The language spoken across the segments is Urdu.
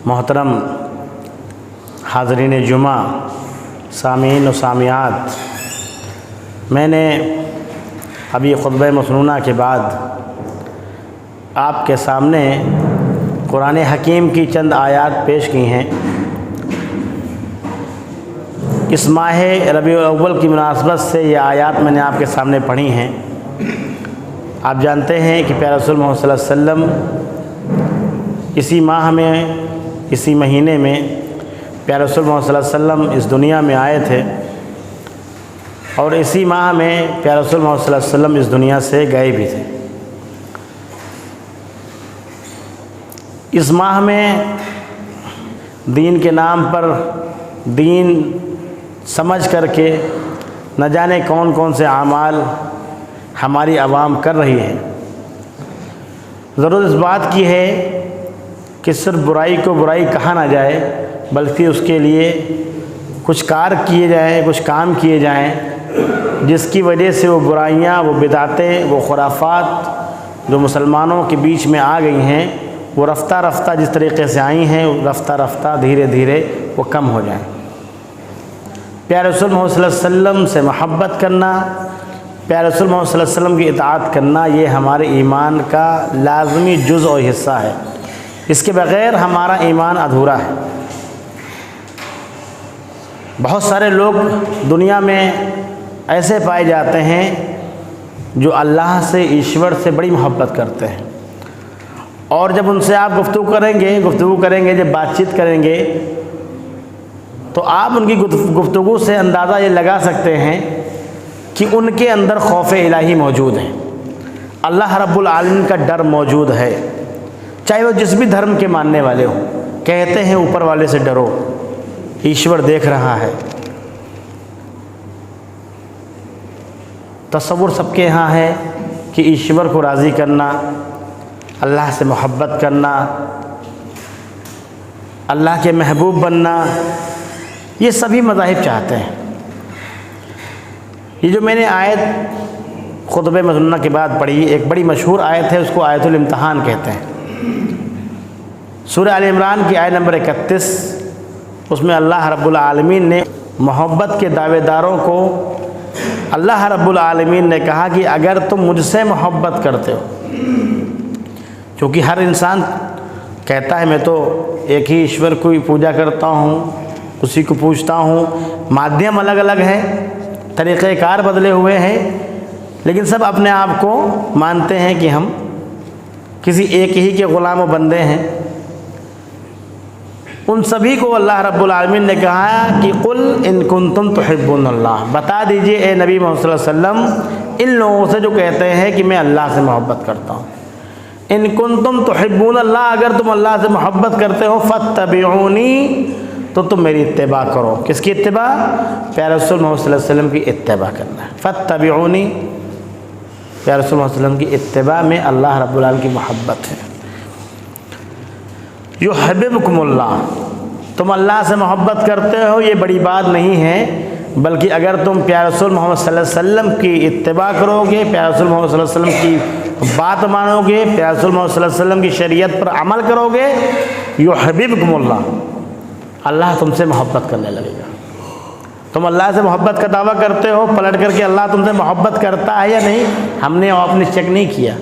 محترم حاضرین جمعہ، سامعین و سامعات، میں نے ابھی خطبہ مسنونہ کے بعد آپ کے سامنے قرآن حکیم کی چند آیات پیش کی ہیں۔ اس ماہ ربیع الاول کی مناسبت سے یہ آیات میں نے آپ کے سامنے پڑھی ہیں۔ آپ جانتے ہیں کہ پیارے رسول محمد صلی اللہ علیہ وسلم اسی ماہ میں، اسی مہینے میں پیارے رسول محمد صلی اللہ علیہ وسلم اس دنیا میں آئے تھے، اور اسی ماہ میں پیارے رسول محمد صلی اللہ علیہ وسلم اس دنیا سے گئے بھی تھے۔ اس ماہ میں دین کے نام پر دین سمجھ کر کے نہ جانے کون کون سے اعمال ہماری عوام کر رہی ہے۔ ضرورت اس بات کی ہے کہ صرف برائی کو برائی کہا نہ جائے، بلکہ اس کے لیے کچھ کار کیے جائیں، کچھ کام کیے جائیں جس کی وجہ سے وہ برائیاں، وہ بدعتیں، وہ خرافات جو مسلمانوں کے بیچ میں آ گئی ہیں، وہ رفتہ رفتہ جس طریقے سے آئی ہیں، رفتہ رفتہ دھیرے دھیرے وہ کم ہو جائیں۔ پیارے رسول محمد صلی اللہ علیہ وسلم سے محبت کرنا، پیارے رسول محمد صلی اللہ علیہ وسلم کی اطاعت کرنا، یہ ہمارے ایمان کا لازمی جز اور حصہ ہے۔ اس کے بغیر ہمارا ایمان ادھورا ہے۔ بہت سارے لوگ دنیا میں ایسے پائے جاتے ہیں جو اللہ سے، ایشور سے بڑی محبت کرتے ہیں، اور جب ان سے آپ گفتگو کریں گے، جب بات چیت کریں گے، تو آپ ان کی گفتگو سے اندازہ یہ لگا سکتے ہیں کہ ان کے اندر خوف الہی موجود ہے، اللہ رب العالمین کا ڈر موجود ہے، چاہے وہ جس بھی دھرم کے ماننے والے ہوں۔ کہتے ہیں اوپر والے سے ڈرو، ایشور دیکھ رہا ہے۔ تصور سب کے یہاں ہے کہ ایشور کو راضی کرنا، اللہ سے محبت کرنا، اللہ کے محبوب بننا، یہ سبھی مذاہب چاہتے ہیں۔ یہ جو میں نے آیت خطبہ مسنونہ کے بعد پڑھی، ایک بڑی مشہور آیت ہے، اس کو آیت الامتحان کہتے ہیں۔ سورہ آل عمران کی آیت نمبر 31، اس میں اللہ رب العالمین نے محبت کے دعوے داروں کو، اللہ رب العالمین نے کہا کہ اگر تم مجھ سے محبت کرتے ہو، کیونکہ ہر انسان کہتا ہے میں تو ایک ہی ایشور کو پوجا کرتا ہوں، اسی کو پوجتا ہوں، مادھیم الگ الگ ہے، طریقہ کار بدلے ہوئے ہیں، لیکن سب اپنے آپ کو مانتے ہیں کہ ہم کسی ایک ہی کے غلام و بندے ہیں۔ ان سبھی کو اللہ رب العالمین نے کہا کہ قل ان کنتم تحبون اللہ، بتا دیجئے اے نبی محمد صلی اللہ علیہ وسلم ان لوگوں سے جو کہتے ہیں کہ میں اللہ سے محبت کرتا ہوں، ان کنتم تحبون اللہ، اگر تم اللہ سے محبت کرتے ہو، فاتبعونی، تو تم میری اتباع کرو۔ کس کی اتباع؟ پیارے رسول محمد صلی اللہ علیہ وسلم کی اتباع کرنا ہے۔ فاتبعونی، پیارے رسول محمد صلی اللہ علیہ وسلم کی اتباع میں اللہ رب العالمین کی محبت ہے۔ یحببکم اللہ، تم اللہ سے محبت کرتے ہو، یہ بڑی بات نہیں ہے، بلکہ اگر تم پیارے رسول محمد صلی اللہ علیہ وسلم کی اتباع کرو گے، پیارے رسول محمد صلی اللہ علیہ وسلم کی بات مانو گے، پیارے رسول محمد صلی اللہ علیہ وسلم کی شریعت پر عمل کرو گے، یحببکم اللہ، اللہ تم سے محبت کرنے لگے گا۔ تم اللہ سے محبت کا دعویٰ کرتے ہو، پلٹ کر کے اللہ تم سے محبت کرتا ہے یا نہیں، ہم نے آپ نے چیک نہیں کیا۔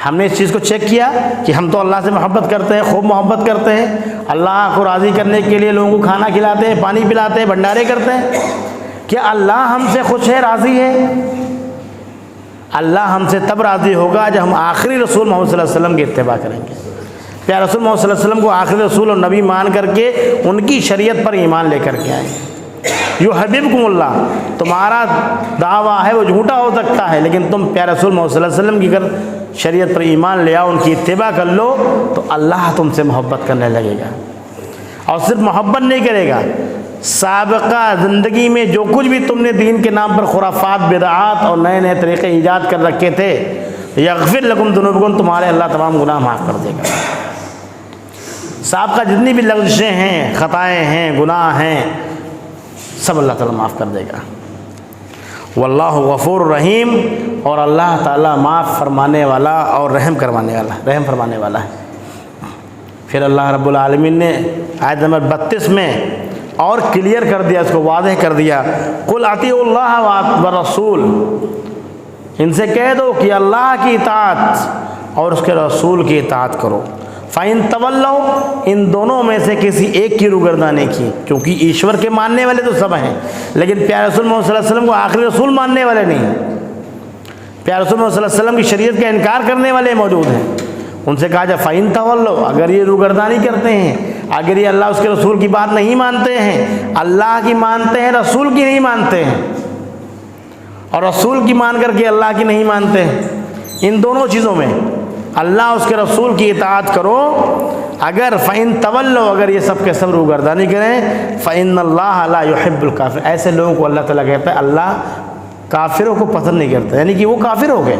ہم نے اس چیز کو چیک کیا کہ ہم تو اللہ سے محبت کرتے ہیں، خوب محبت کرتے ہیں، اللہ کو راضی کرنے کے لیے لوگوں کو کھانا کھلاتے ہیں، پانی پلاتے ہیں، بھنڈارے کرتے ہیں۔ کیا اللہ ہم سے خوش ہے، راضی ہے؟ اللہ ہم سے تب راضی ہوگا جب ہم آخری رسول محمد صلی اللہ علیہ وسلم کی اتباع کریں گے، پیارے رسول محمد صلی اللہ علیہ وسلم کو آخری رسول اور نبی مان کر کے ان کی شریعت پر ایمان لے کر کے آئیں گے۔ یحببکم اللہ، تمہارا دعویٰ ہے وہ جھوٹا ہو سکتا ہے، لیکن تم پیارے رسول محمد صلی اللہ علیہ وسلم کی اگر شریعت پر ایمان لے آؤ، ان کی اتباع کر لو، تو اللہ تم سے محبت کرنے لگے گا۔ اور صرف محبت نہیں کرے گا، سابقہ زندگی میں جو کچھ بھی تم نے دین کے نام پر خرافات، بدعات اور نئے نئے طریقے ایجاد کر رکھے تھے، یغفر لکم ذنوبکم، تمہارے اللہ تمام گناہ معاف کر دے گا۔ سابقہ جتنی بھی لغزشیں ہیں، خطائیں ہیں، گناہ ہیں، سب اللہ تعالیٰ معاف کر دے گا۔ واللہ غفور رحیم، اور اللہ تعالیٰ معاف فرمانے والا اور رحم فرمانے والا ہے۔ پھر اللہ رب العالمین نے آیت نمبر 32 میں اور کلیئر کر دیا، اس کو واضح کر دیا، قل اطیعوا اللہ والرسول، ان سے کہہ دو کہ اللہ کی اطاعت اور اس کے رسول کی اطاعت کرو، فَإِن تَوَلَّوْا، ان دونوں میں سے کسی ایک کی روگردانی کی، کیونکہ ایشور کے ماننے والے تو سب ہیں، لیکن پیارے رسول محمد صلی اللہ علیہ وسلم کو آخری رسول ماننے والے نہیں، پیارے رسول محمد صلی اللہ علیہ وسلم کی شریعت کا انکار کرنے والے موجود ہیں۔ ان سے کہا جائے فَإِن تَوَلَّوْا، اگر یہ روگردانی کرتے ہیں، اگر یہ اللہ اس کے رسول کی بات نہیں مانتے ہیں، اللہ کی مانتے ہیں رسول کی نہیں مانتے ہیں، اور رسول کی مان کر کے اللہ کی نہیں مانتے ہیں، ان دونوں چیزوں میں اللہ اس کے رسول کی اطاعت کرو، اگر فَإِن تَوَلَّوْا، اگر یہ سب کے سب روگردانی کریں، فَإِنَّ اللَّهَ لَا يُحِبُّ الْكَافِرِينَ، ایسے لوگوں کو اللہ تعالیٰ کہتا ہے اللہ کافروں کو پسند نہیں کرتا، یعنی کہ وہ کافر ہو گئے۔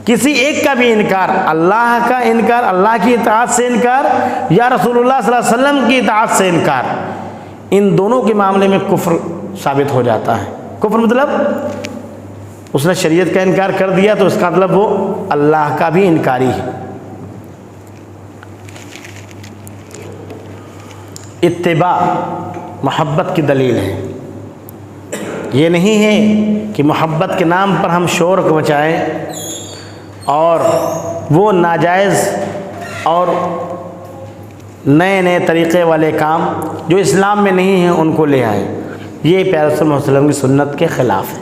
کسی ایک کا بھی انکار، اللہ کا انکار، اللہ کی اطاعت سے انکار، یا رسول اللہ صلی اللہ علیہ وسلم کی اطاعت سے انکار، ان دونوں کے معاملے میں کفر ثابت ہو جاتا ہے۔ کفر مطلب اس نے شریعت کا انکار کر دیا تو اس کا مطلب وہ اللہ کا بھی انکاری ہے۔ اتباع محبت کی دلیل ہے، یہ نہیں ہے کہ محبت کے نام پر ہم شور کو بچائیں اور وہ ناجائز اور نئے نئے طریقے والے کام جو اسلام میں نہیں ہیں ان کو لے آئیں، یہ پیارے رسول محمد صلی اللہ علیہ وسلم کی سنت کے خلاف ہے۔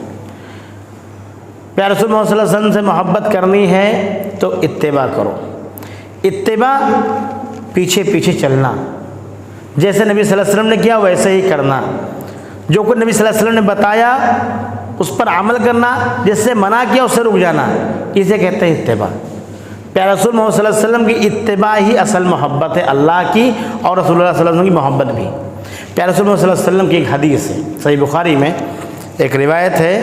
پیارے رسول محمد صلی اللہ علیہ وسلم سے محبت کرنی ہے تو اتباع کرو، اتباع پیچھے پیچھے چلنا، جیسے نبی صلی اللہ علیہ وسلم نے کیا ویسے ہی کرنا، جو کچھ نبی صلی اللہ علیہ وسلم نے بتایا اس پر عمل کرنا، جس سے منع کیا اس سے رک جانا، اسے کہتے ہیں اتباع۔ پیارے رسول محمد صلی اللہ علیہ وسلم کی اتباع ہی اصل محبت ہے، اللہ کی اور رسول اللہ صلی اللہ علیہ وسلم کی محبت بھی۔ پیارے رسول محمد صلی اللہ علیہ وسلم کی ایک حدیث ہے، صحیح بخاری میں ایک روایت ہے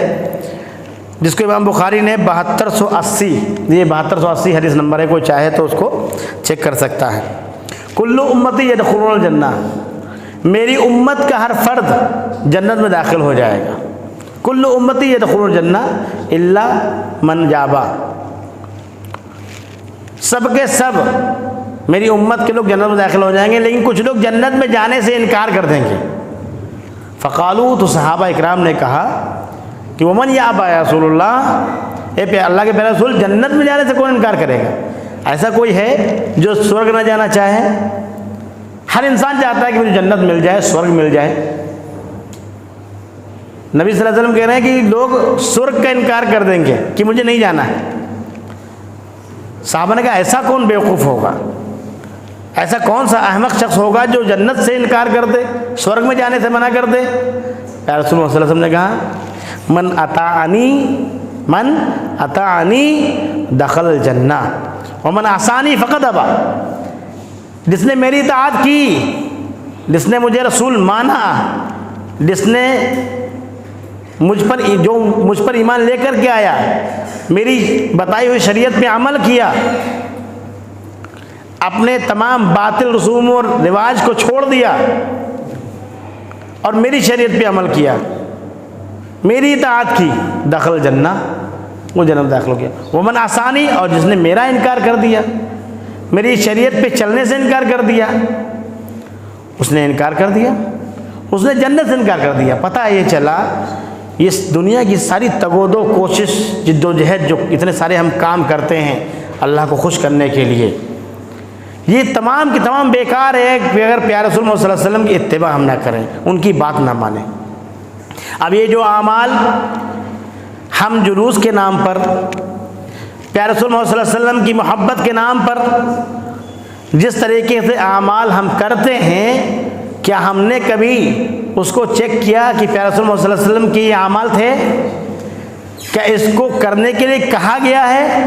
جس کو امام بخاری نے 7280، یہ 7280 حدیث نمبر ہے، کوئی چاہے تو اس کو چیک کر سکتا ہے۔ کل امتی یدخلون الجنہ، میری امت کا ہر فرد جنت میں داخل ہو جائے گا، کل امتی یدخلون الجنہ الا من جابا، سب کے سب میری امت کے لوگ جنت میں داخل ہو جائیں گے، لیکن کچھ لوگ جنت میں جانے سے انکار کر دیں گے۔ فقالو، تو صحابہ اکرام نے کہا کہ ومن یابا یا رسول اللہ، اے اللہ کے پیارے رسول، جنت میں جانے سے کون انکار کرے گا؟ ایسا کوئی ہے جو سورگ نہ جانا چاہے؟ ہر انسان چاہتا ہے کہ مجھے جنت مل جائے، سورگ مل جائے۔ نبی صلی اللہ علیہ وسلم کہہ رہے ہیں کہ لوگ سورگ کا انکار کر دیں گے کہ مجھے نہیں جانا ہے۔ صحابہ نے کہا ایسا کون بیوقوف ہوگا، ایسا کون سا احمق شخص ہوگا جو جنت سے انکار کر دے، سورگ میں جانے سے منع کر دے؟ پیارے رسول اللہ صلی اللہ علیہ وسلم نے کہا من اطاعنی دخل الجنہ ومن عصانی فقد ابا، جس نے میری اطاعت کی، جس نے مجھے رسول مانا، جس نے مجھ پر ایمان لے کر کے آیا، میری بتائی ہوئی شریعت پہ عمل کیا، اپنے تمام باطل رسوم اور رواج کو چھوڑ دیا اور میری شریعت پہ عمل کیا، میری اطاعت کی، دخل جنہ، وہ جنت داخل ہو گیا۔ ومن عصانی، اور جس نے میرا انکار کر دیا، میری شریعت پہ چلنے سے انکار کر دیا، اس نے انکار کر دیا، اس نے جنت سے انکار کر دیا۔ پتہ ہے یہ چلا اس دنیا کی ساری تگودو کوشش جد و جہد جو اتنے سارے ہم کام کرتے ہیں اللہ کو خوش کرنے کے لیے، یہ تمام کی تمام بیکار ہے کہ اگر پیارے رسول محمد صلی اللہ علیہ وسلم کی اتباع ہم نہ کریں، ان کی بات نہ مانیں۔ اب یہ جو اعمال ہم جلوس کے نام پر، پیارے رسول محمد صلی اللہ علیہ وسلم کی محبت کے نام پر جس طریقے سے اعمال ہم کرتے ہیں، کیا ہم نے کبھی اس کو چیک کیا کہ پیارے رسول محمد صلی اللہ علیہ وسلم کے یہ اعمال تھے؟ کیا اس کو کرنے کے لیے کہا گیا ہے؟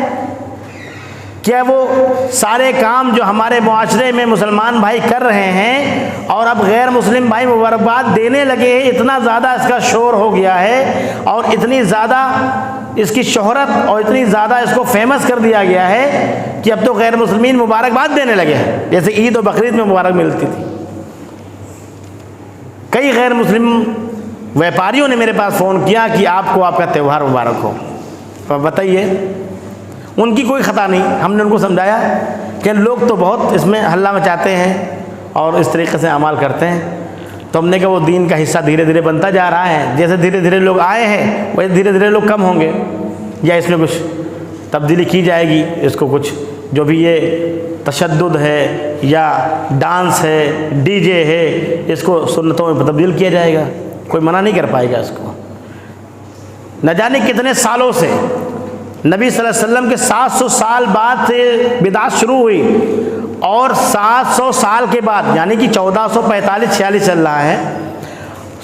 کیا وہ سارے کام جو ہمارے معاشرے میں مسلمان بھائی کر رہے ہیں اور اب غیر مسلم بھائی مبارکباد دینے لگے ہیں، اتنا زیادہ اس کا شور ہو گیا ہے اور اتنی زیادہ اس کی شہرت اور اتنی زیادہ اس کو فیمس کر دیا گیا ہے کہ اب تو غیر مسلمین مبارکباد دینے لگے ہیں، جیسے عید و بقرعید میں مبارک ملتی تھی۔ کئی غیر مسلم ویپاریوں نے میرے پاس فون کیا کہ آپ کو آپ کا تہوار مبارک ہو۔ بتائیے، ان کی کوئی خطا نہیں، ہم نے ان کو سمجھایا کہ لوگ تو بہت اس میں ہلہ مچاتے ہیں اور اس طریقے سے اعمال کرتے ہیں. تو ہم نے کہا وہ دین کا حصہ دھیرے دھیرے بنتا جا رہا ہے. جیسے دھیرے دھیرے لوگ آئے ہیں ویسے دھیرے دھیرے لوگ کم ہوں گے، یا اس میں کچھ تبدیلی کی جائے گی. اس کو کچھ جو بھی یہ تشدد ہے یا ڈانس ہے، ڈی جے ہے، اس کو سنتوں میں تبدیل کیا جائے گا. کوئی منع نہیں کر پائے گا اس کو. نہ جانے کتنے سالوں سے نبی صلی اللہ علیہ وسلم کے 700 سال بعد سے بدعت شروع ہوئی، اور 700 سال کے بعد یعنی کہ 1445-46 چل رہا ہے،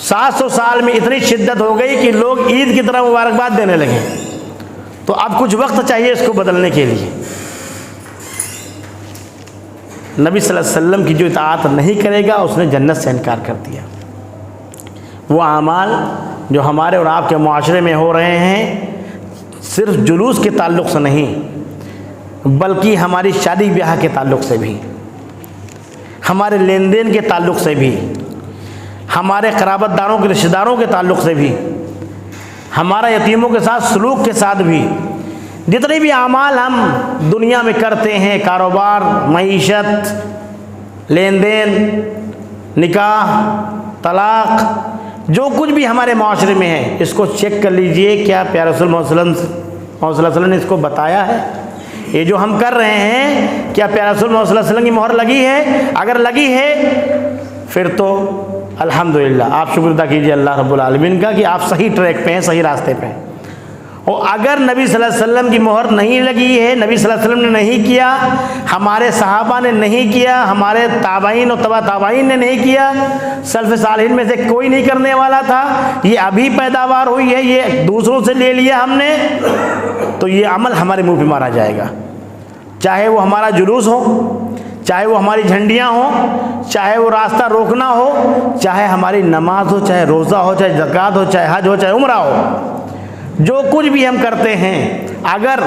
700 سال میں اتنی شدت ہو گئی کہ لوگ عید کی طرح مبارکباد دینے لگے. تو اب کچھ وقت چاہیے اس کو بدلنے کے لیے. نبی صلی اللہ علیہ وسلم کی جو اطاعت نہیں کرے گا اس نے جنت سے انکار کر دیا. وہ اعمال جو ہمارے اور آپ کے معاشرے میں ہو رہے ہیں صرف جلوس کے تعلق سے نہیں، بلکہ ہماری شادی بیاہ کے تعلق سے بھی، ہمارے لین دین کے تعلق سے بھی، ہمارے قرابت داروں کے رشتہ داروں کے تعلق سے بھی، ہمارا یتیموں کے ساتھ سلوک کے ساتھ بھی، جتنے بھی اعمال ہم دنیا میں کرتے ہیں، کاروبار، معیشت، لین دین، نکاح، طلاق، جو کچھ بھی ہمارے معاشرے میں ہے، اس کو چیک کر لیجئے کیا پیارے رسول محمد صلی اللہ علیہ وسلم نے اس کو بتایا ہے. یہ جو ہم کر رہے ہیں کیا پیارے رسول محمد صلی اللہ علیہ وسلم کی مہر لگی ہے؟ اگر لگی ہے پھر تو الحمدللہ آپ شکر ادا کیجئے اللہ رب العالمین کا کہ آپ صحیح ٹریک پہ ہیں، صحیح راستے پہ ہیں. اور اگر نبی صلی اللہ علیہ وسلم کی مہر نہیں لگی ہے، نبی صلی اللہ علیہ وسلم نے نہیں کیا، ہمارے صحابہ نے نہیں کیا، ہمارے تابعین اور تبع تابعین نے نہیں کیا، سلف صالحین میں سے کوئی نہیں کرنے والا تھا، یہ ابھی پیداوار ہوئی ہے، یہ دوسروں سے لے لیا ہم نے، تو یہ عمل ہمارے منہ پہ مارا جائے گا. چاہے وہ ہمارا جلوس ہو، چاہے وہ ہماری جھنڈیاں ہوں، چاہے وہ راستہ روکنا ہو، چاہے ہماری نماز ہو، چاہے روزہ ہو، چاہے زکوٰۃ ہو، چاہے حج ہو، چاہے عمرہ ہو، جو کچھ بھی ہم کرتے ہیں اگر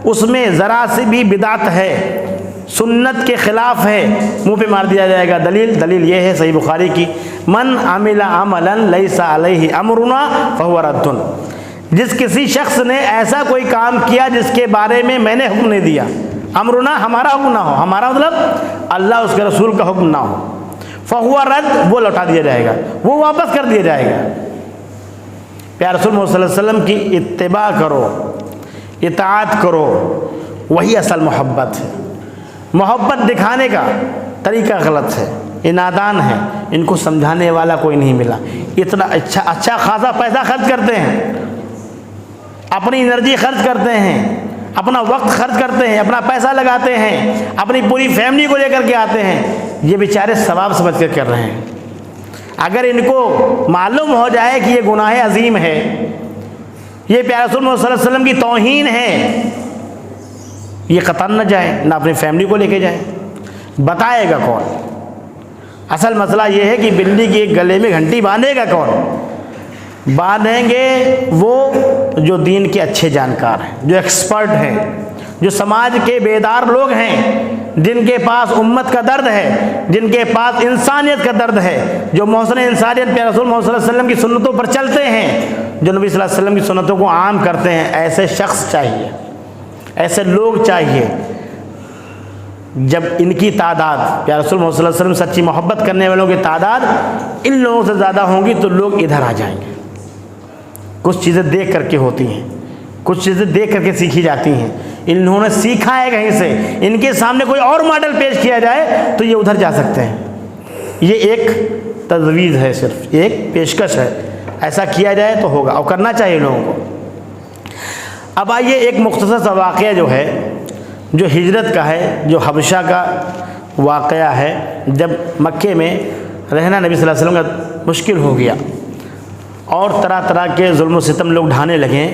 اس میں ذرا سی بھی بدعت ہے، سنت کے خلاف ہے، منہ پہ مار دیا جائے گا. دلیل یہ ہے صحیح بخاری کی، من عمل عملا لیس علیہ امرنا فہو رد. جس کسی شخص نے ایسا کوئی کام کیا جس کے بارے میں میں نے حکم نہیں دیا، امرنا ہمارا حکم نہ ہو، ہمارا مطلب اللہ اس کے رسول کا حکم نہ ہو، فہو رد، وہ لوٹا دیا جائے گا، وہ واپس کر دیا جائے گا. پیارے رسول محمد صلی اللہ علیہ وسلم کی اتباع کرو، اطاعت کرو، وہی اصل محبت ہے. محبت دکھانے کا طریقہ غلط ہے، یہ نادان ہے، ان کو سمجھانے والا کوئی نہیں ملا. اتنا اچھا خاصا پیسہ خرچ کرتے ہیں، اپنی انرجی خرچ کرتے ہیں، اپنا وقت خرچ کرتے ہیں، اپنا پیسہ لگاتے ہیں، اپنی پوری فیملی کو لے کر کے آتے ہیں. یہ بیچارے ثواب سمجھ کر کر رہے ہیں. اگر ان کو معلوم ہو جائے کہ یہ گناہ عظیم ہے، یہ پیارے رسول محمد صلی اللہ علیہ وسلم کی توہین ہے، یہ قطعاً نہ جائیں، نہ اپنی فیملی کو لے کے جائیں. بتائے گا کون؟ اصل مسئلہ یہ ہے کہ بلی کے ایک گلے میں گھنٹی باندھے گا کون؟ باندھیں گے وہ جو دین کے اچھے جانکار ہیں، جو ایکسپرٹ ہیں، جو سماج کے بیدار لوگ ہیں، جن کے پاس امت کا درد ہے، جن کے پاس انسانیت کا درد ہے، جو محسن انسانیت پیارے رسول محمد صلی اللہ علیہ وسلم کی سنتوں پر چلتے ہیں، جو نبی صلی اللہ علیہ وسلم کی سنتوں کو عام کرتے ہیں. ایسے شخص چاہیے، ایسے لوگ چاہیے. جب ان کی تعداد پیارے رسول محمد صلی اللہ علیہ وسلم سچی محبت کرنے والوں کی تعداد ان لوگوں سے زیادہ ہوں گی تو لوگ ادھر آ جائیں گے. کچھ چیزیں دیکھ کر کے ہوتی ہیں، کچھ چیزیں دیکھ کر کے سیکھی جاتی ہیں. انہوں نے سیکھا ہے کہیں سے، ان کے سامنے کوئی اور ماڈل پیش کیا جائے تو یہ ادھر جا سکتے ہیں. یہ ایک تجویز ہے، صرف ایک پیشکش ہے، ایسا کیا جائے تو ہوگا اور کرنا چاہیے لوگوں کو. اب آئیے ایک مختصر سا واقعہ جو ہے، جو ہجرت کا ہے، جو حبشہ کا واقعہ ہے. جب مکے میں رہنا نبی صلی اللہ علیہ وسلم کا مشکل ہو گیا اور طرح طرح کے ظلم و ستم لوگ ڈھانے لگے،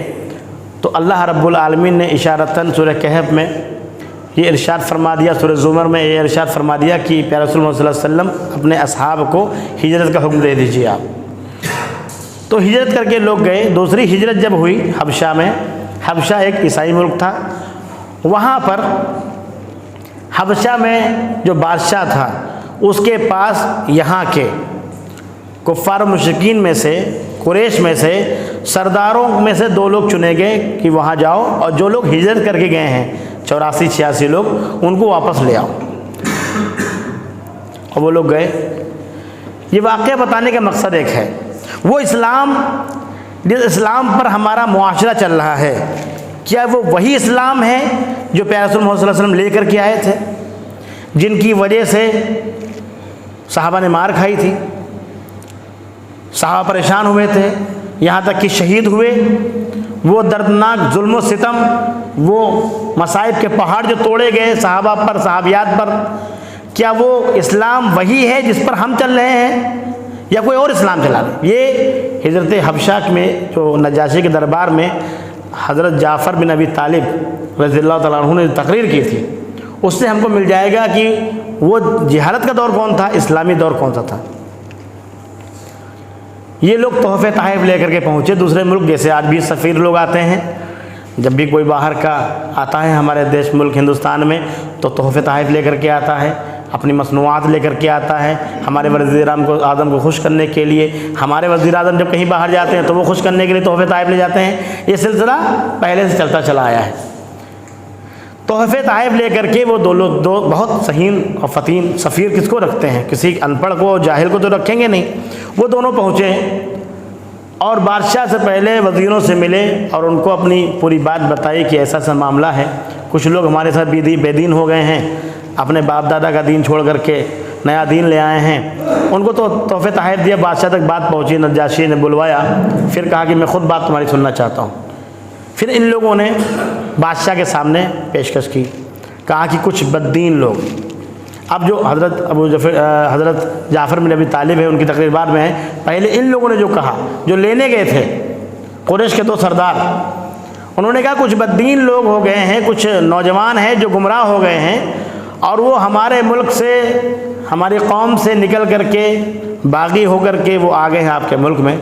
تو اللہ رب العالمین نے اشارتاً سورہ کہف میں یہ ارشاد فرما دیا، سورہ زمر میں یہ ارشاد فرما دیا کہ پیارے رسول اللہ صلی اللہ علیہ وسلم اپنے اصحاب کو ہجرت کا حکم دے دیجیے آپ. تو ہجرت کر کے لوگ گئے. دوسری ہجرت جب ہوئی حبشہ میں، حبشہ ایک عیسائی ملک تھا، وہاں پر حبشہ میں جو بادشاہ تھا اس کے پاس یہاں کے کفار و مشرکین میں سے قریش میں سے سرداروں میں سے 2 لوگ چنے گئے کہ وہاں جاؤ، اور جو لوگ ہجرت کر کے گئے ہیں 84-86 لوگ، ان کو واپس لے آؤ۔ اور وہ لوگ گئے۔ یہ واقعہ بتانے کا مقصد ایک ہے، وہ اسلام جس اسلام پر ہمارا معاشرہ چل رہا ہے، کیا وہ وہی اسلام ہے جو پیارے رسول محمد صلی اللہ علیہ وسلم لے کر کے آئے تھے، جن کی وجہ سے صحابہ نے مار کھائی تھی، صحابہ پریشان ہوئے تھے، یہاں تک کہ شہید ہوئے؟ وہ دردناک ظلم و ستم، وہ مصائب کے پہاڑ جو توڑے گئے صحابہ پر، صحابیات پر، کیا وہ اسلام وہی ہے جس پر ہم چل رہے ہیں یا کوئی اور اسلام چلا رہے ہیں؟ یہ ہجرت حبشہ میں جو نجاشی کے دربار میں حضرت جعفر بن ابی طالب رضی اللہ تعالیٰ عنہ نے تقریر کی تھی، اس سے ہم کو مل جائے گا کہ وہ جہالت کا دور کون تھا، اسلامی دور کون سا تھا۔ یہ لوگ تحفے تحائف لے کر کے پہنچے دوسرے ملک، جیسے آج بھی سفیر لوگ آتے ہیں، جب بھی کوئی باہر کا آتا ہے ہمارے دیش ملک ہندوستان میں تو تحفے تحائف لے کر کے آتا ہے، اپنی مصنوعات لے کر کے آتا ہے، ہمارے وزیر اعظم کو خوش کرنے کے لیے۔ ہمارے وزیر اعظم جب کہیں باہر جاتے ہیں تو وہ خوش کرنے کے لیے تحفے تحائف لے جاتے ہیں۔ یہ سلسلہ پہلے سے چلتا چلا آیا ہے۔ تحفے تحائف لے کر کے وہ دو بہت ذہین اور فطین سفیر کس کو رکھتے ہیں؟ کسی ان پڑھ کو، جاہل کو تو رکھیں گے نہیں۔ وہ دونوں پہنچے اور بادشاہ سے پہلے وزیروں سے ملے اور ان کو اپنی پوری بات بتائی کہ ایسا سا معاملہ ہے، کچھ لوگ ہمارے ساتھ بے دین ہو گئے ہیں، اپنے باپ دادا کا دین چھوڑ کر کے نیا دین لے آئے ہیں۔ ان کو تو تحفے تحائف دیا، بادشاہ تک بات پہنچی، نجاشی نے بلوایا، پھر کہا کہ میں خود بات تمہاری سننا چاہتا ہوں۔ پھر ان لوگوں نے بادشاہ کے سامنے پیشکش کی، کہا کہ کچھ بددین لوگ، اب جو حضرت جعفر بن ابی طالب ہے ان کی تقریر بعد میں ہے، پہلے ان لوگوں نے جو کہا، جو لینے گئے تھے قریش کے 2 سردار، انہوں نے کہا کچھ بددین لوگ ہو گئے ہیں، کچھ نوجوان ہیں جو گمراہ ہو گئے ہیں، اور وہ ہمارے ملک سے، ہماری قوم سے نکل کر کے باغی ہو کر کے وہ آ گئے ہیں آپ کے ملک میں،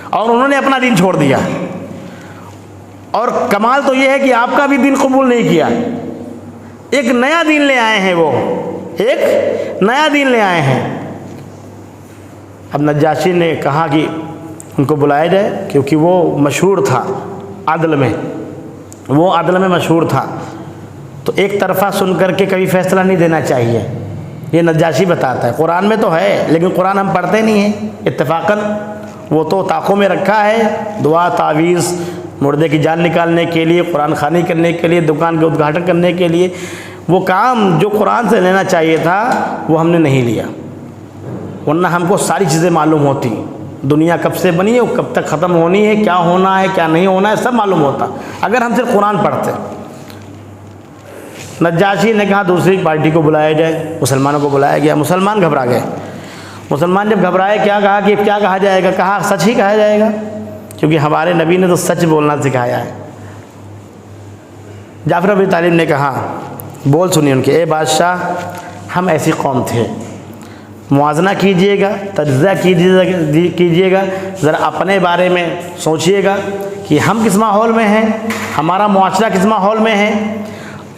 اور انہوں نے اپنا دین چھوڑ دیا۔ اور کمال تو یہ ہے کہ آپ کا بھی دین قبول نہیں کیا، ایک نیا دین لے آئے ہیں، وہ ایک نیا دین لے آئے ہیں۔ اب نجاشی نے کہا کہ ان کو بلایا جائے، کیونکہ وہ مشہور تھا عدل میں، وہ عدل میں مشہور تھا، تو ایک طرفہ سن کر کے کبھی فیصلہ نہیں دینا چاہیے، یہ نجاشی بتاتا ہے۔ قرآن میں تو ہے لیکن قرآن ہم پڑھتے نہیں ہیں اتفاقاً، وہ تو طاقوں میں رکھا ہے، دعا تعویذ، مردے کی جان نکالنے کے لیے، قرآن خوانی کرنے کے لیے، دکان کے ادگھاٹن کرنے کے لیے۔ وہ کام جو قرآن سے لینا چاہیے تھا وہ ہم نے نہیں لیا، ورنہ ہم کو ساری چیزیں معلوم ہوتی، دنیا کب سے بنی ہے، کب تک ختم ہونی ہے، کیا ہونا ہے کیا نہیں ہونا ہے، سب معلوم ہوتا اگر ہم صرف قرآن پڑھتے۔ نجاشی نے کہا دوسری پارٹی کو بلایا جائے، مسلمانوں کو بلایا گیا، مسلمان گھبرا گئے۔ مسلمان جب گھبرائے کیا کہا کہ کیا کہا جائے گا؟ کہا سچ ہی کہا جائے گا، کیونکہ ہمارے نبی نے تو سچ بولنا سکھایا ہے۔ جعفر ابی طالب نے کہا، بول سنی ان کے، اے بادشاہ ہم ایسی قوم تھے، موازنہ کیجئے گا، تجزیہ کیجئے گا، ذرا اپنے بارے میں سوچئے گا کہ ہم کس ماحول میں ہیں، ہمارا معاشرہ کس ماحول میں ہے،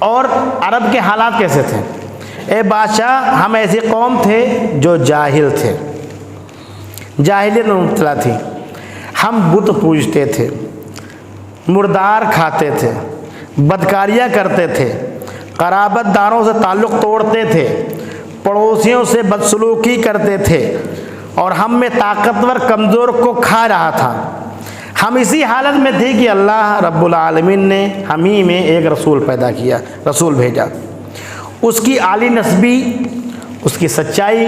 اور عرب کے حالات کیسے تھے۔ اے بادشاہ ہم ایسی قوم تھے جو جاہل تھے، جاہلیت میں مبتلا تھی، ہم بت پوجتے تھے، مردار کھاتے تھے، بدکاریاں کرتے تھے، قرابت داروں سے تعلق توڑتے تھے، پڑوسیوں سے بدسلوکی کرتے تھے، اور ہم میں طاقتور کمزور کو کھا رہا تھا۔ ہم اسی حالت میں تھے کہ اللہ رب العالمین نے ہم ہی میں ایک رسول پیدا کیا، رسول بھیجا۔ اس کی عالی نسبی، اس کی سچائی،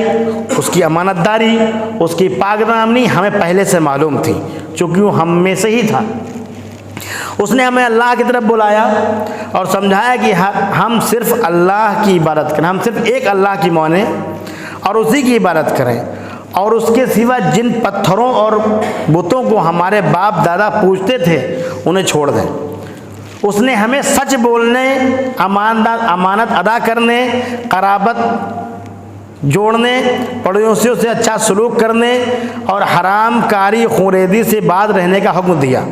اس کی امانت داری، اس کی پاک دامنی ہمیں پہلے سے معلوم تھی، چونکہ وہ ہم میں سے ہی تھا۔ اس نے ہمیں اللہ کی طرف بلایا اور سمجھایا کہ ہم صرف اللہ کی عبادت کریں، ہم صرف ایک اللہ کی مانیں اور اسی کی عبادت کریں، اور اس کے سوا جن پتھروں اور بتوں کو ہمارے باپ دادا پوجتے تھے انہیں چھوڑ دیں۔ اس نے ہمیں سچ بولنے، امانت ادا کرنے، قرابت جوڑنے، پڑوسیوں سے اچھا سلوک کرنے اور حرام کاری خوریدی سے باز رہنے کا حکم دیا،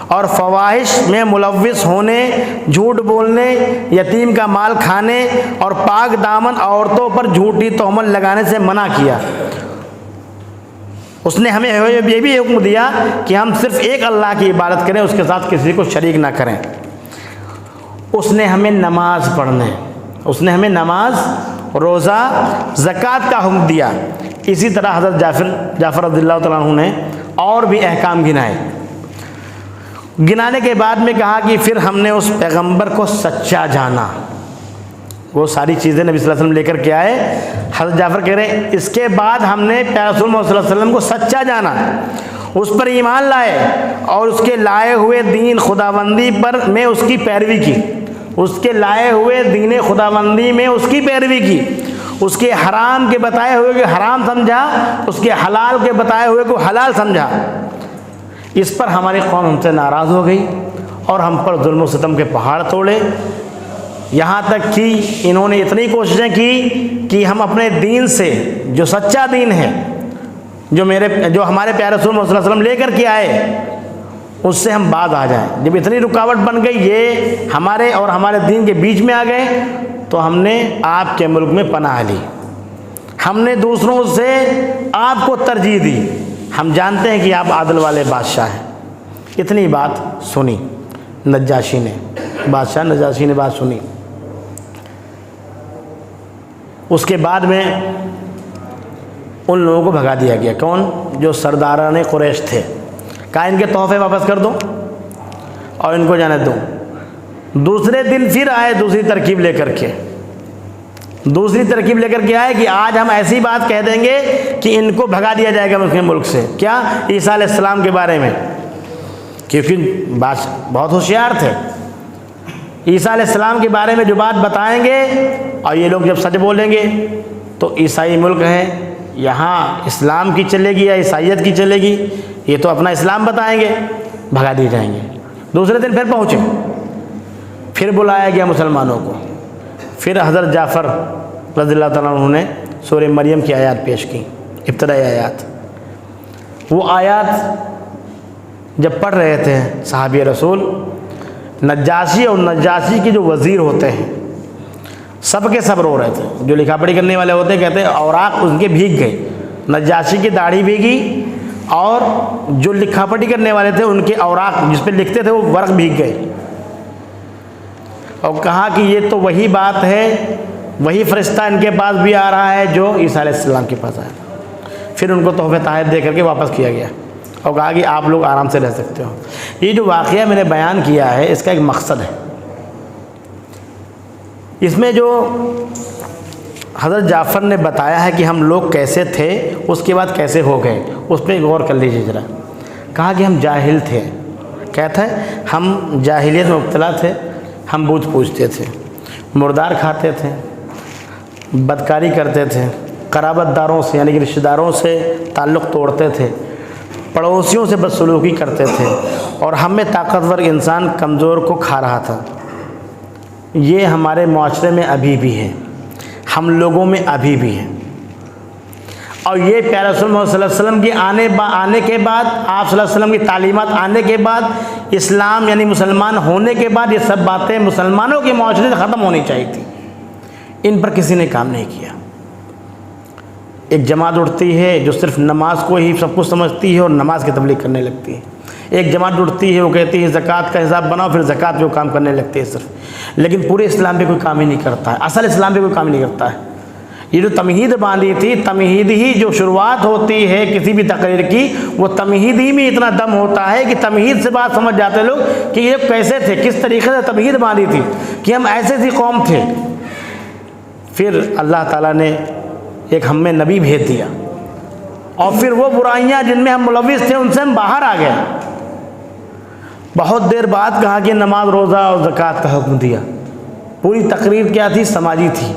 اور فواحش میں ملوث ہونے، جھوٹ بولنے، یتیم کا مال کھانے اور پاک دامن عورتوں پر جھوٹی تہمت لگانے سے منع کیا۔ اس نے ہمیں یہ بھی حکم دیا کہ ہم صرف ایک اللہ کی عبادت کریں، اس کے ساتھ کسی کو شریک نہ کریں۔ اس نے ہمیں نماز پڑھنے، اس نے ہمیں نماز، روزہ، زکوٰۃ کا حکم دیا۔ اسی طرح حضرت جعفر رضی اللہ تعالیٰ عنہ نے اور بھی احکام گنائے۔ گنانے کے بعد میں کہا کہ پھر ہم نے اس پیغمبر کو سچا جانا۔ وہ ساری چیزیں نبی صلی اللہ علیہ وسلم لے کر کے آئے۔ حضرت جعفر کہہ رہے ہیں اس کے بعد ہم نے پیارے رسول محمد صلی اللہ علیہ وسلم کو سچا جانا، اس پر ایمان لائے اور اس کے لائے ہوئے دین خداوندی پر میں اس کی پیروی کی، اس کے لائے ہوئے دین خداوندی میں اس کی پیروی کی، اس کے حرام کے بتائے ہوئے کو حرام سمجھا، اس کے حلال کے بتائے ہوئے کو حلال سمجھا۔ اس پر ہماری قوم ہم سے ناراض ہو گئی اور ہم پر ظلم و ستم کے پہاڑ توڑے، یہاں تک کہ انہوں نے اتنی کوششیں کی کہ ہم اپنے دین سے، جو سچا دین ہے، جو ہمارے پیارے رسول محمد صلی اللہ علیہ وسلم لے کر کے آئے، اس سے ہم باز آ جائیں۔ جب اتنی رکاوٹ بن گئی، یہ ہمارے اور ہمارے دین کے بیچ میں آ گئے، تو ہم نے آپ کے ملک میں پناہ لی، ہم نے دوسروں سے آپ کو ترجیح دی، ہم جانتے ہیں کہ آپ عادل والے بادشاہ ہیں۔ اتنی بات سنی نجاشی نے، بادشاہ نجاشی نے بات سنی۔ اس کے بعد میں ان لوگوں کو بھگا دیا گیا۔ کون؟ جو سرداران قریش تھے۔ کہا ان کے تحفے واپس کر دو اور ان کو جانے دو۔ دوسرے دن پھر آئے دوسری ترکیب لے کر کے آئے کہ آج ہم ایسی بات کہہ دیں گے کہ ان کو بھگا دیا جائے گا اس کے ملک سے۔ کیا؟ عیسیٰ علیہ السلام کے بارے میں، کیونکہ بہت ہوشیار تھے۔ عیسیٰ علیہ السلام کے بارے میں جو بات بتائیں گے، اور یہ لوگ جب سچ بولیں گے تو عیسائی ملک ہے، یہاں اسلام کی چلے گی یا عیسائیت کی چلے گی، یہ تو اپنا اسلام بتائیں گے، بھگا دیے جائیں گے۔ دوسرے دن پھر پہنچے، پھر بلایا گیا مسلمانوں کو، پھر حضرت جعفر رضی اللہ تعالیٰ عنہ نے سورہ مریم کی آیات پیش کی، ابتدائی آیات۔ وہ آیات جب پڑھ رہے تھے صحابی رسول، نجاشی اور نجاشی کے جو وزیر ہوتے ہیں سب کے سب رو رہے تھے۔ جو لکھا پڑھی کرنے والے ہوتے ہیں کہتے ہیں اوراق ان کے بھیگ گئے، نجاشی کی داڑھی بھیگی، اور جو لکھا پڑھی کرنے والے تھے ان کے اوراق جس پہ لکھتے تھے وہ ورق بھیگ گئے، اور کہا کہ یہ تو وہی بات ہے، وہی فرشتہ ان کے پاس بھی آ رہا ہے جو عیسیٰ علیہ السلام کے پاس آیا تھا۔ پھر ان کو تحفے تحائف دے کر کے واپس کیا گیا اور کہا کہ آپ لوگ آرام سے رہ سکتے ہو۔ یہ جو واقعہ میں نے بیان کیا ہے اس کا ایک مقصد ہے، اس میں جو حضرت جعفر نے بتایا ہے کہ ہم لوگ کیسے تھے، اس کے بعد کیسے ہو گئے، اس پہ غور کر لیجیے ذرا۔ کہا کہ ہم جاہل تھے، کہتا ہے ہم جاہلیت میں مبتلا تھے، ہم بت پوجتے تھے، مردار کھاتے تھے، بدکاری کرتے تھے، قرابت داروں سے یعنی کہ رشتہ داروں سے تعلق توڑتے تھے، پڑوسیوں سے بدسلوکی کرتے تھے، اور ہم میں طاقتور انسان کمزور کو کھا رہا تھا۔ یہ ہمارے معاشرے میں ابھی بھی ہے، ہم لوگوں میں ابھی بھی ہے، اور یہ پیارے رسول محمد صلی اللہ علیہ وسلم کی آنے کے بعد، آپ صلی اللہ علیہ وسلم کی تعلیمات آنے کے بعد، اسلام یعنی مسلمان ہونے کے بعد، یہ سب باتیں مسلمانوں کے معاشرے سے ختم ہونی چاہیے تھی۔ ان پر کسی نے کام نہیں کیا۔ ایک جماعت اٹھتی ہے جو صرف نماز کو ہی سب کچھ سمجھتی ہے اور نماز کی تبلیغ کرنے لگتی ہے۔ ایک جماعت اٹھتی ہے وہ کہتی ہے زکوٰۃ کا حساب بناؤ، پھر زکوٰۃ پہ وہ کام کرنے لگتی ہے صرف، لیکن پورے اسلام پہ کوئی کام ہی نہیں کرتا ہے، اصل اسلام پہ کوئی کام نہیں کرتا ہے۔ یہ جو تمہید باندھی تھی، تمہید ہی جو شروعات ہوتی ہے کسی بھی تقریر کی، وہ تمہید ہی میں اتنا دم ہوتا ہے کہ تمہید سے بات سمجھ جاتے لوگ کہ یہ کیسے تھے، کس طریقے سے تمہید باندھی تھی کہ ہم ایسے سی قوم تھے۔ پھر اللہ تعالیٰ نے ایک ہم میں نبی بھیج دیا، اور پھر وہ برائیاں جن میں ہم ملوث تھے ان سے ہم باہر آ گئے۔ بہت دیر بعد کہا کہ نماز، روزہ اور زکوٰۃ کا حکم دیا۔ پوری تقریر کیا تھی؟ سماجی تھی۔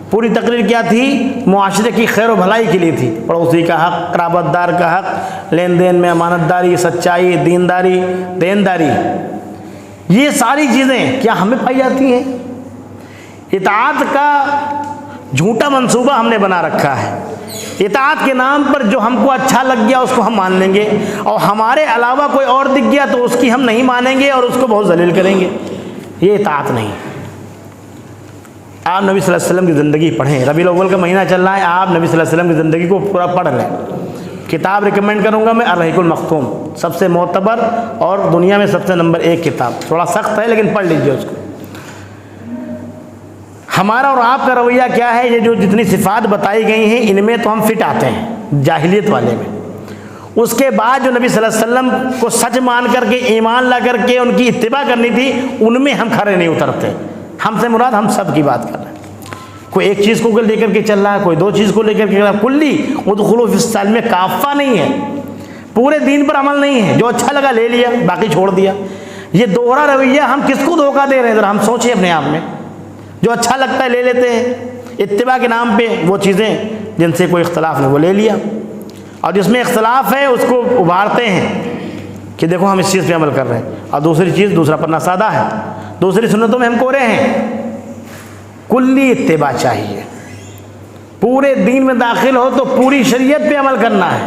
پوری تقریر کیا تھی؟ معاشرے کی خیر و بھلائی کے لیے تھی۔ پڑوسی کا حق، قرابت دار کا حق، لین دین میں امانت داری، سچائی، دینداری، دینداری، یہ ساری چیزیں کیا ہمیں پائی جاتی ہیں؟ اطاعت کا جھوٹا منصوبہ ہم نے بنا رکھا ہے۔ اطاعت کے نام پر جو ہم کو اچھا لگ گیا اس کو ہم مان لیں گے، اور ہمارے علاوہ کوئی اور دکھ گیا تو اس کی ہم نہیں مانیں گے اور اس کو بہت ذلیل کریں گے۔ یہ اطاعت نہیں۔ آپ نبی صلی اللہ علیہ وسلم کی زندگی پڑھیں، ربیع الاول کا مہینہ چل رہا ہے، آپ نبی صلی اللہ علیہ وسلم کی زندگی کو پورا پڑھ لیں، کتاب ریکمینڈ کروں گا میں الرحیق المختوم، سب سے معتبر اور دنیا میں سب سے نمبر 1 کتاب، تھوڑا سخت ہے لیکن پڑھ لیجیے اس کو۔ ہمارا اور آپ کا رویہ کیا ہے؟ یہ جو جتنی صفات بتائی گئی ہیں ان میں تو ہم فٹ آتے ہیں جاہلیت والے میں، اس کے بعد جو نبی صلی اللہ علیہ وسلم کو سچ مان کر کے ایمان لا کر کے ان کی اتباع کرنی تھی ان میں ہم کھڑے نہیں اترتے۔ ہم سے مراد ہم سب کی بات کر رہے ہیں، کوئی ایک چیز کو لے کر کے چل رہا ہے، کوئی 2 چیز کو لے کر کے، کلی ادخلوا فی السلم کافہ نہیں ہے، پورے دین پر عمل نہیں ہے، جو اچھا لگا لے لیا باقی چھوڑ دیا۔ یہ دوہرا رویہ ہم کس کو دھوکہ دے رہے ہیں؟ ذرا ہم سوچیں اپنے آپ میں۔ جو اچھا لگتا ہے لے لیتے ہیں، اتباع کے نام پہ وہ چیزیں جن سے کوئی اختلاف نہیں وہ لے لیا، اور جس میں اختلاف ہے اس کو ابھارتے ہیں کہ دیکھو ہم اس چیز پہ عمل کر رہے ہیں، اور دوسری چیز دوسرا پنا سادہ ہے، دوسری سنتوں میں ہم کورے ہیں۔ کلی اتباع چاہیے، پورے دین میں داخل ہو تو پوری شریعت پہ عمل کرنا ہے۔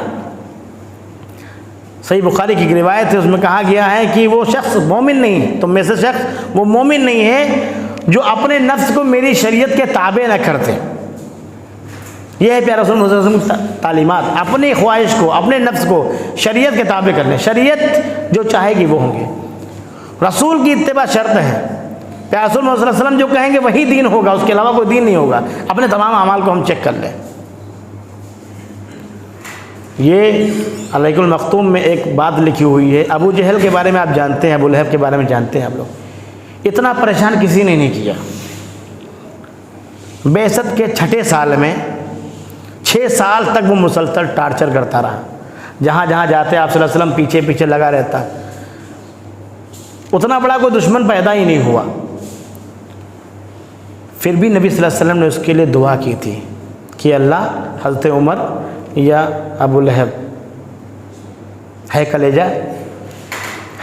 صحیح بخاری کی ایک روایت ہے، اس میں کہا گیا ہے کہ وہ شخص مومن نہیں ہے، تم میں سے شخص وہ مومن نہیں ہے جو اپنے نفس کو میری شریعت کے تابع نہ کرتے۔ یہ ہے پیارے رسول صلی اللہ علیہ وسلم کی تعلیمات، اپنی خواہش کو اپنے نفس کو شریعت کے تابع کرنے، شریعت جو چاہے گی وہ ہوں گے۔ رسول کی اتباع شرط ہے، پیارے رسول صلی اللہ علیہ وسلم جو کہیں گے وہی دین ہوگا، اس کے علاوہ کوئی دین نہیں ہوگا۔ اپنے تمام اعمال کو ہم چیک کر لیں۔ یہ الرحیق المختوم میں ایک بات لکھی ہوئی ہے، ابو جہل کے بارے میں آپ جانتے ہیں، ابو لہب کے بارے میں جانتے ہیں آپ لوگ، اتنا پریشان کسی نے نہیں کیا۔ بعثت کے 6 سال میں 6 سال تک وہ مسلسل ٹارچر کرتا رہا، جہاں جہاں جاتے آپ صلی اللہ علیہ وسلم پیچھے پیچھے لگا رہتا، اتنا بڑا کوئی دشمن پیدا ہی نہیں ہوا۔ پھر بھی نبی صلی اللہ علیہ وسلم نے اس کے لیے دعا کی تھی کہ اللہ حضرت عمر یا ابو لہب ہے کلیجہ،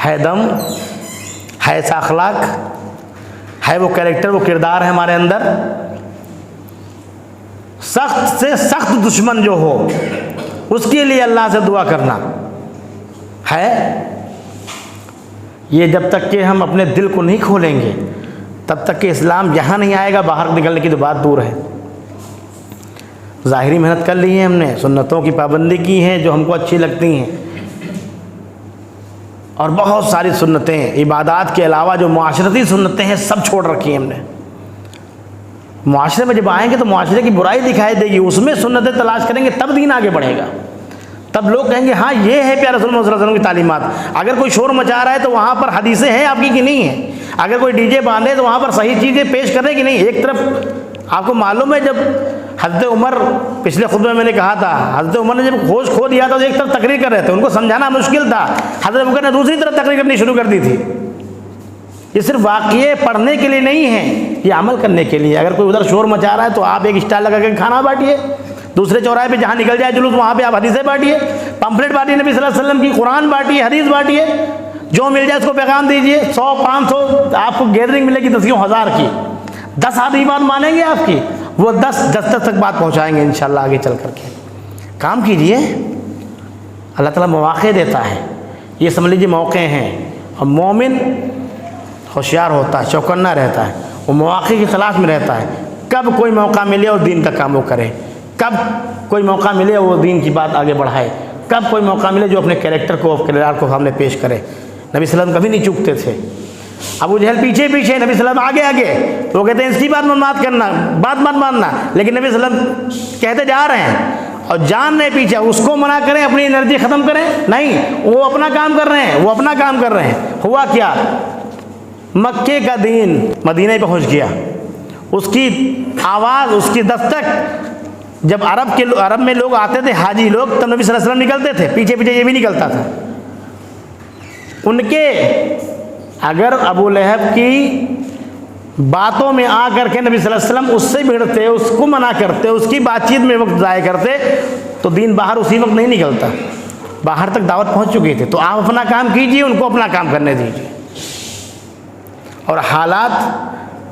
ہے دم، ہے ایسا اخلاق، ہے وہ کریکٹر، وہ کردار ہے ہمارے اندر، سخت سے سخت دشمن جو ہو اس کے لیے اللہ سے دعا کرنا ہے۔ یہ جب تک کہ ہم اپنے دل کو نہیں کھولیں گے تب تک کہ اسلام یہاں نہیں آئے گا، باہر نکلنے کی تو بات دور ہے۔ ظاہری محنت کر لی ہے ہم نے، سنتوں کی پابندی کی ہے جو ہم کو اچھی لگتی ہیں، اور بہت ساری سنتیں عبادات کے علاوہ جو معاشرتی سنتیں ہیں سب چھوڑ رکھی ہیں ہم نے۔ معاشرے میں جب آئیں گے تو معاشرے کی برائی دکھائی دے گی، اس میں سنتیں تلاش کریں گے تب دین آگے بڑھے گا، تب لوگ کہیں گے ہاں یہ ہے پیارے رسول صلی اللہ علیہ وسلم کی تعلیمات۔ اگر کوئی شور مچا رہا ہے تو وہاں پر حدیثیں ہیں آپ کی کہ نہیں ہیں؟ اگر کوئی ڈی جے باندھے تو وہاں پر صحیح چیزیں پیش کرے کہ نہیں؟ ایک طرف آپ کو معلوم ہے جب حضرت عمر، پچھلے خطبے میں میں نے کہا تھا، حضرت عمر نے جب ہوش کھو دیا تھا تو ایک طرف تقریر کر رہے تھے، ان کو سمجھانا مشکل تھا، حضرت بکر نے دوسری طرف تقریر کرنی شروع کر دی تھی۔ یہ صرف واقعے پڑھنے کے لیے نہیں ہے، یہ عمل کرنے کے لیے۔ اگر کوئی ادھر شور مچا رہا ہے تو آپ ایک اسٹال لگا کے کھانا بانٹیے، دوسرے چوراہے پہ جہاں نکل جائے جلوس وہاں پہ آپ حدیثیں بانٹیے، پمفلٹ بانٹیے نبی صلی اللہ علیہ وسلم کی، قرآن بانٹیے، حدیث بانٹیے، جو مل جائے اس کو پیغام دیجیے۔ 100 500 آپ کو گیدرنگ ملے گی 10,000 کی، 10 آدمی بات مانیں گے آپ کی، وہ 10 تک بات پہنچائیں گے انشاءاللہ آگے چل کر کے۔ کام کیجئے، اللہ تعالیٰ مواقع دیتا ہے، یہ سمجھ لیجیے موقع ہیں، اور مومن ہوشیار ہوتا ہے، چوکنا رہتا ہے، وہ مواقع کی تلاش میں رہتا ہے، کب کوئی موقع ملے اور دین کا کام وہ کرے، کب کوئی موقع ملے وہ دین کی بات آگے بڑھائے، کب کوئی موقع ملے جو اپنے کریکٹر کو، کردار کو سامنے پیش کرے۔ نبی صلی اللہ علیہ وسلم کبھی نہیں چکتے تھے، ابو جہل پیچھے پیچھے، نبی صلی اللہ علیہ وسلم آگے آگے، تو وہ کہتے ہیں اس کی بات مت کرنا، بات مت ماننا، لیکن نبی صلی اللہ علیہ وسلم کہتے جا رہے ہیں اور جان رہے پیچھے، اس کو منع کریں، اپنی انرجی ختم کریں؟ نہیں، وہ اپنا کام کر رہے ہیں، وہ اپنا کام کر رہے ہیں۔ ہوا کیا؟ مکے کا دین مدینہ پہنچ گیا، اس کی آواز، اس کی دستک، جب عرب میں لوگ آتے تھے حاجی لوگ، تب نبی صلی اللہ علیہ وسلم نکلتے تھے، پیچھے پیچھے یہ بھی نکلتا تھا۔ ان کے اگر ابو لہب کی باتوں میں آ کر کے نبی صلی اللہ علیہ وسلم اس سے بھڑتے، اس کو منع کرتے، اس کی بات چیت میں وقت ضائع کرتے تو دین باہر اسی وقت نہیں نکلتا، باہر تک دعوت پہنچ چکی تھی۔ تو آپ اپنا کام کیجئے، ان کو اپنا کام کرنے دیجئے، اور حالات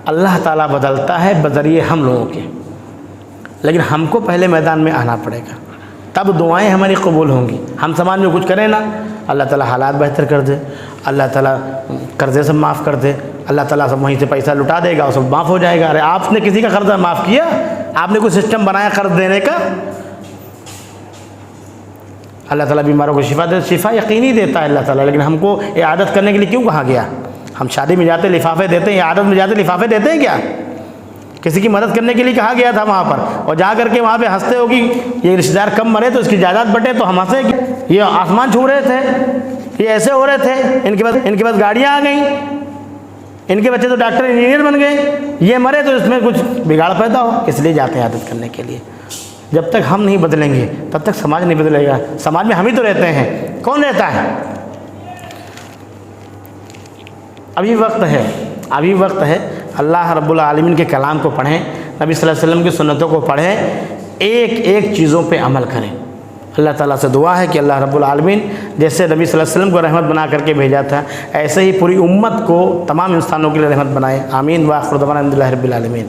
اللہ تعالیٰ بدلتا ہے بذریعے ہم لوگوں کے، لیکن ہم کو پہلے میدان میں آنا پڑے گا، تب دعائیں ہماری قبول ہوں گی۔ ہم سماج میں کچھ کریں نا، اللہ تعالیٰ حالات بہتر کر دے، اللہ تعالیٰ قرضے سب معاف کر دے، اللہ تعالیٰ سب وہیں سے پیسہ لٹا دے گا اور سب معاف ہو جائے گا۔ ارے آپ نے کسی کا قرضہ معاف کیا؟ آپ نے کوئی سسٹم بنایا قرض دینے کا؟ اللہ تعالیٰ بیماروں کو شفا دے، شفا یقینی دیتا ہے اللہ تعالیٰ، لیکن ہم کو یہ عادت کرنے کے لیے کیوں کہا گیا؟ ہم شادی میں جاتے لفافے دیتے ہیں، یہ عادت میں جاتے لفافے دیتے ہیں کیا؟ کسی کی مدد کرنے کے لیے کہا گیا تھا وہاں پر، اور جا کر کے وہاں پہ ہنستے ہو کہ یہ رشتہ دار کم مرے تو اس کی جائیداد بٹے تو ہم ہنسے کہ یہ آسمان چھو رہے تھے، یہ ایسے ہو رہے تھے، ان کے پاس گاڑیاں آ گئیں، ان کے بچے تو ڈاکٹر انجینئر بن گئے، یہ مرے تو اس میں کچھ بگاڑ پیدا ہو، اس لیے جاتے ہیں عادت کرنے کے لیے۔ جب تک ہم نہیں بدلیں گے تب تک سماج نہیں بدلے گا، سماج میں ہم ہی تو رہتے ہیں، کون رہتا ہے؟ ابھی وقت ہے، اللہ رب العالمین کے کلام کو پڑھیں، نبی صلی اللہ علیہ وسلم کی سنتوں کو پڑھیں، ایک ایک چیزوں پہ عمل کریں۔ اللہ تعالیٰ سے دعا ہے کہ اللہ رب العالمین جیسے نبی صلی اللہ علیہ وسلم کو رحمت بنا کر کے بھیجا تھا، ایسے ہی پوری امت کو، تمام انسانوں کے لیے رحمت بنائے۔ آمین۔ وآخر دعوانا الحمد للہ رب العالمین۔